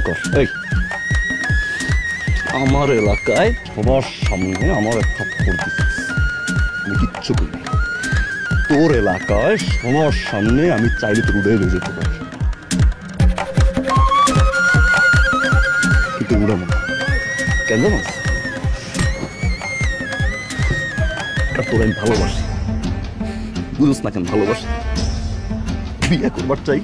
কর। এই আমার এলাকায় তোমার সামনে আমার একটা থাপ্পড় দিছিস, আমি কিচ্ছু করি। তোর এলাকায় সবার সামনে আমি চাইলে তোর উড়ে রয়ে যেতে পারি, কিন্তু উড়াবো না। কেন জানো? তোর আমি ভালোবাসি, বুঝোস না কেন ভালোবাসি? বিয়ে করবার চাই।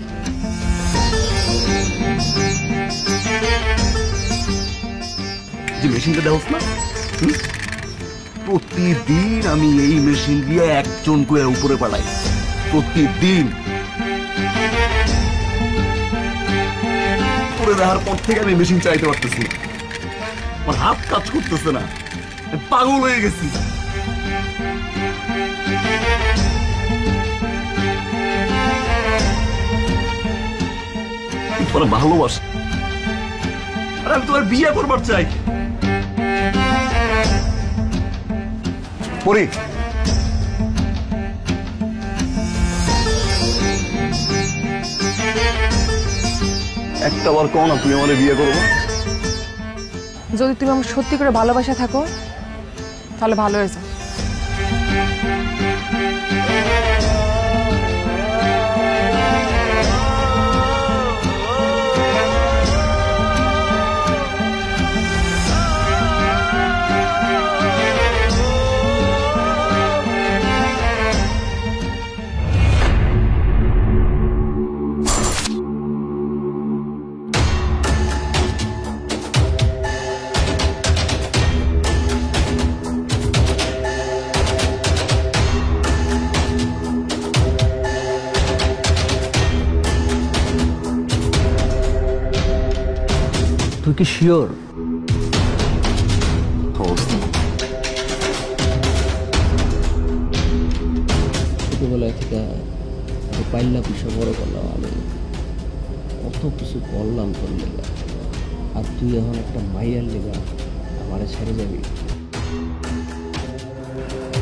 যে মেশিনটা দেওয়াস না, প্রতিদিন আমি এই মেশিন দিয়ে একজন করে উপরে পাঠাই, প্রতিদিন। করে দেওয়ার পর থেকে আমি মেশিন চাইতে পারতেছি, আমার হাত কাজ করতেছে না, পাগল হয়ে গেছি। তোমার ভালোবাসি, আর আমি তোমার বিয়ে করবার চাই। পরি, একটা বার কও না তুমি আমারে বিয়ে করবো। যদি তুমি আমার সত্যি করে ভালোবাসা থাকো তাহলে ভালো হয়ে যাও। তুই কি শিওর? ছোটবেলায় থেকে পাইলা পিসা বড় করলাম, আমি কত কিছু করলাম তোর লেগা, আর তুই এখন একটা মাইয়ার লেগা আমারে ছেড়ে যাবি?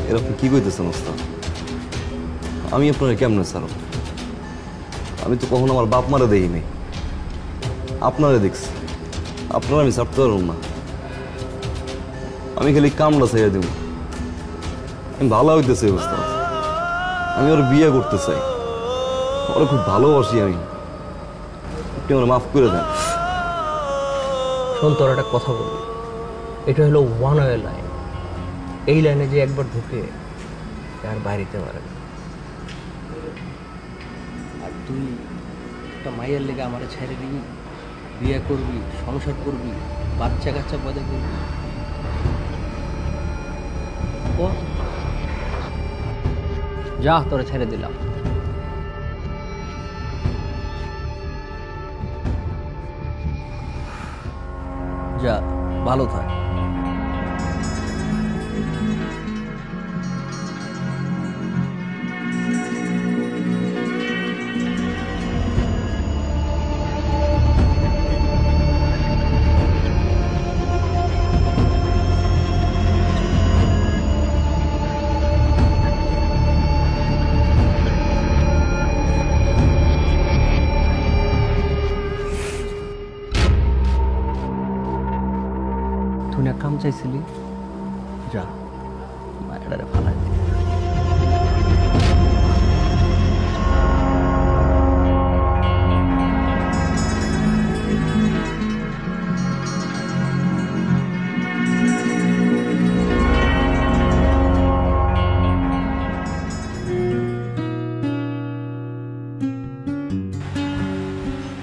এরকম কি কইতেছেন ওস্তাদ? আমি আপনারা কেমনে ছাড়ো? আমি তো কখনো আমার বাপ মারা দেখিনি, আপনারা দেখছি। আপনারা আমি ছাড়তে পারব না, আমি খালি কামড়া ছেড়ে দেব। আমি ভালো হইতেছে ওস্তাদ, আমি ওর বিয়ে করতে চাই, ওরা খুব ভালোবাসি আমি। আপনি আমার মাফ করে দেন। শোন, তোর একটা কথা বলি, এটা হলো ওয়ান ওয়ে লাইন। এই লাইনে যে একবার ঢুকে আর বাইরেতে পারে না। আর তুই একটা মাইয়ের লেগে আমার ছেড়ে দিবি, বিয়ে করবি, সংসার করবি, বাচ্চা কাচ্চা পয়দা করবি? যা, তোরা ছেড়ে দিলাম। যা, ভালো থাক। তুই না কাম চাইছিলি, যা মায়েরারে ফালাই দে।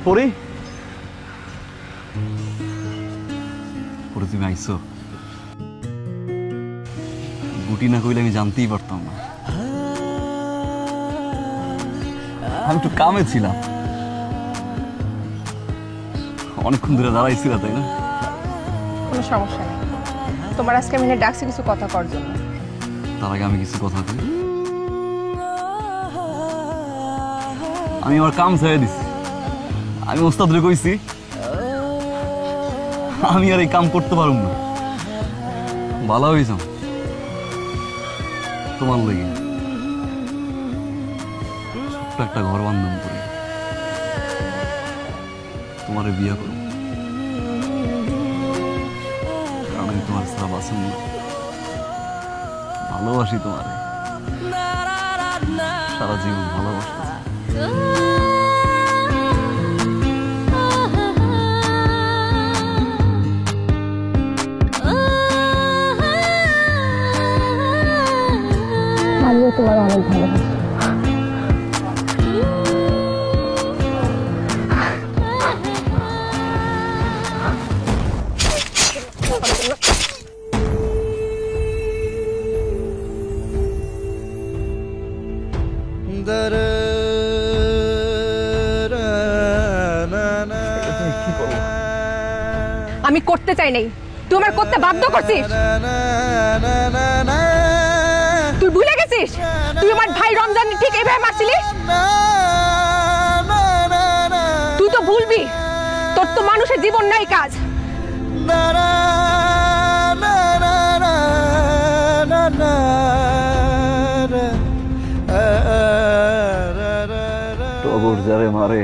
পরি, তুমি আইসো? গুটি না কইলে আমি জানতেই পারতাম না। আমি একটু কামে ছিলাম, অনেকক্ষণ ধরে দাঁড়াইছিল, তাই না? কোনো সমস্যা নেই, তোমার আজকে আমি ডাকছি কিছু কথা করার জন্য। তার আগে আমি কিছু কথা কই। আমি আমার কাম ছেড়ে দিছি, আমি ওস্তাদরে কইছি আমি আর এই কাম করতে পারব না। ভালো হয়েছ তোমার লেগে, ছোট্ট একটা ঘর বান্ধব করে তোমারে বিয়ে করব। আমি তোমার ছাড়া বাঁচুন না। ভালোবাসি তোমারে, সারা জীবন ভালোবাসতে চাই। আমিও তোমার অনেক ভালোবাসি। আমি করতে চাই নাই, তুই আমার করতে বাধ্য করছিস। তুই ভুলে গেছিস তুই আমার ভাই রমজান ঠিক এইভাবে মারছিলিস? তুই তো ভুলবি, তোর তো মানুষের জীবন নাই কাজ। টগর যারে মারে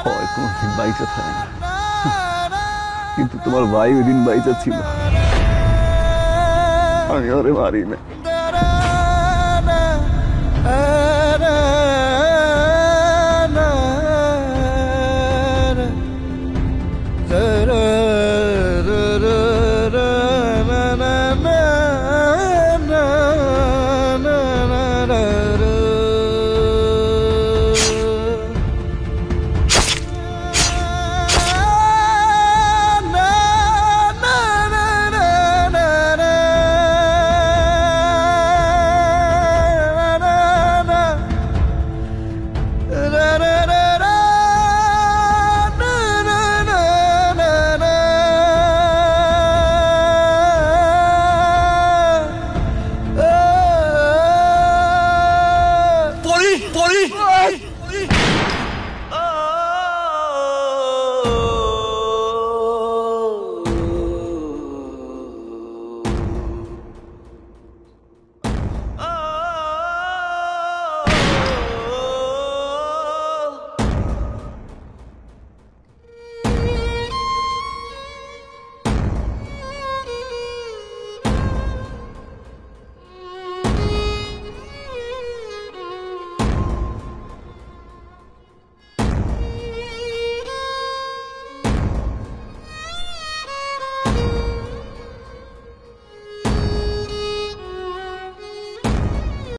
হয় কোনদিন বাইচা থাকে না, কিন্তু তোমার ভাই ওই দিন বাইচা ছিল, আমি ওরে মারি না।